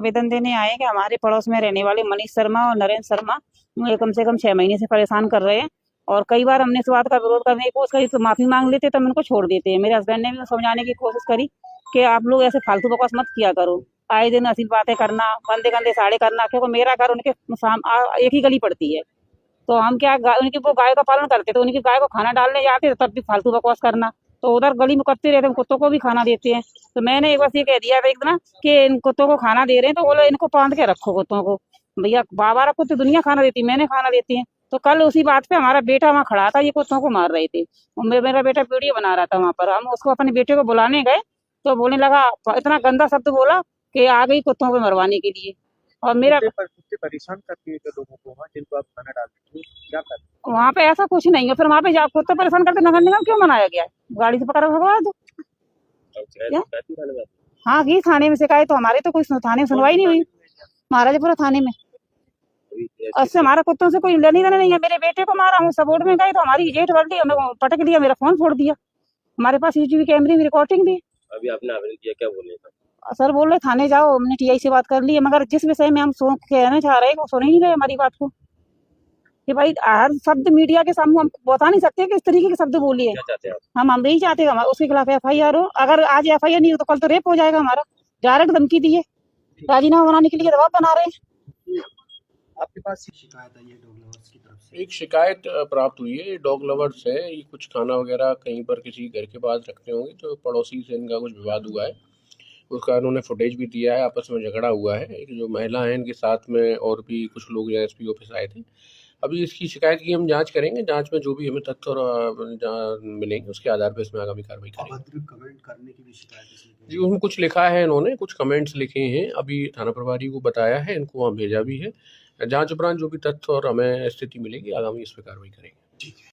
आवेदन देने आए हैं कि हमारे पड़ोस में रहने वाले मनीष शर्मा और नरेंद्र शर्मा मुझे कम से कम 6 महीने से परेशान कर रहे हैं। और कई बार हमने इस बात का विरोध करने की कोशिश करी तो माफी मांग लेते, तब उनको छोड़ देते हैं। मेरे हस्बैंड ने भी समझाने की कोशिश करी कि आप लोग ऐसे फालतू बकवास मत किया करो, आए दिन ऐसी बातें करना, गंदे गंदे साड़े करना, क्योंकि मेरा घर उनके एक ही गली पड़ती है। तो हम क्या उनकी वो गाय का पालन करते, तो उनकी गाय को खाना डालने जाते तब भी फालतू बकवास करना। तो उधर गली में करते रहते, हम कुत्तों को भी खाना देते हैं। तो मैंने एक बार ये कह दिया था एक दिन कि इन कुत्तों को खाना दे रहे हैं तो बोलो इनको बांध के रखो कुत्तों को। भैया बाबा रखो तो दुनिया खाना देती, मैंने खाना देती है। तो कल उसी बात पे हमारा बेटा वहाँ खड़ा था, ये कुत्तों को मार रहे थे और मेरा बेटा वीडियो बना रहा था वहां पर। हम उसको अपने बेटे को बुलाने गए तो बोलने लगा, इतना गंदा शब्द बोला कि आ गई कुत्तों को मरवाने के लिए। और मेरा कुत्ते परेशान करती है लोगों को वहाँ, जिनको आप खाना डालते हो, क्या करते वहां पे ऐसा कुछ नहीं है। फिर वहां पे जा कुत्ते परेशान करते, नगर निगम क्यों मनाया गया है? गाड़ी से पकड़ भगवा दो। क्या? हाँ की थाने में शिकायत, तो हमारे तो कोई थाने में सुनवाई नहीं हुई, महाराजपुरा थाने में। उससे हमारा कुत्तों से कोई लेनी देनी नहीं है। मेरे बेटे को मारा, हम सपोर्ट में गए तो हमारी जेठ बढ़ दी, हमें पटक दिया, मेरा फोन फोड़ दिया। हमारे पास सीसीटीवी कैमरे में रिकॉर्डिंग भी। अभी आपने आवेदन किया, क्या बोले सर बोल रहे थाने जाओ, हमने टीआई से बात कर ली है, मगर जिस विषय में हम कहना चाह रहे हैं वो सुन ही नहीं रहे हमारी बात को। कि भाई हर शब्द मीडिया के सामने हम बता नहीं सकते कि इस तरीके के शब्द बोलिए। हम यही चाहते हैं उसके खिलाफ FIR हो। अगर आज FIR नहीं हो तो कल तो रेप हो जाएगा हमारा। डायरेक्ट धमकी दी है, राजीनामा बनाने के लिए दबाव बना रहे हैं। आपके पास शिकायत आई है डॉग लवर्स की तरफ से? एक शिकायत प्राप्त हुई है, डॉग लवर्स है, ये कुछ खाना वगैरह कहीं पर किसी घर के पास रखते होंगे, तो पड़ोसी से इनका कुछ विवाद हुआ है, उसका इन्होंने फुटेज भी दिया है, आपस में झगड़ा हुआ है। एक जो महिला है इनके साथ में और भी कुछ लोग यहाँ SP ऑफिस आए थे। अभी इसकी शिकायत की हम जांच करेंगे, जांच में जो भी हमें तथ्य और मिलेंगे उसके आधार पर इसमें आगामी कार्रवाई करेंगे। अभद्र कमेंट करने की भी शिकायत जी उसमें कुछ लिखा है, इन्होंने कुछ कमेंट्स लिखे हैं, अभी थाना प्रभारी को बताया है, इनको वहाँ भेजा भी है। जांच उपरांत जो भी तथ्य और हमें स्थिति मिलेगी आगामी इस पर कार्रवाई करेंगे। ठीक है।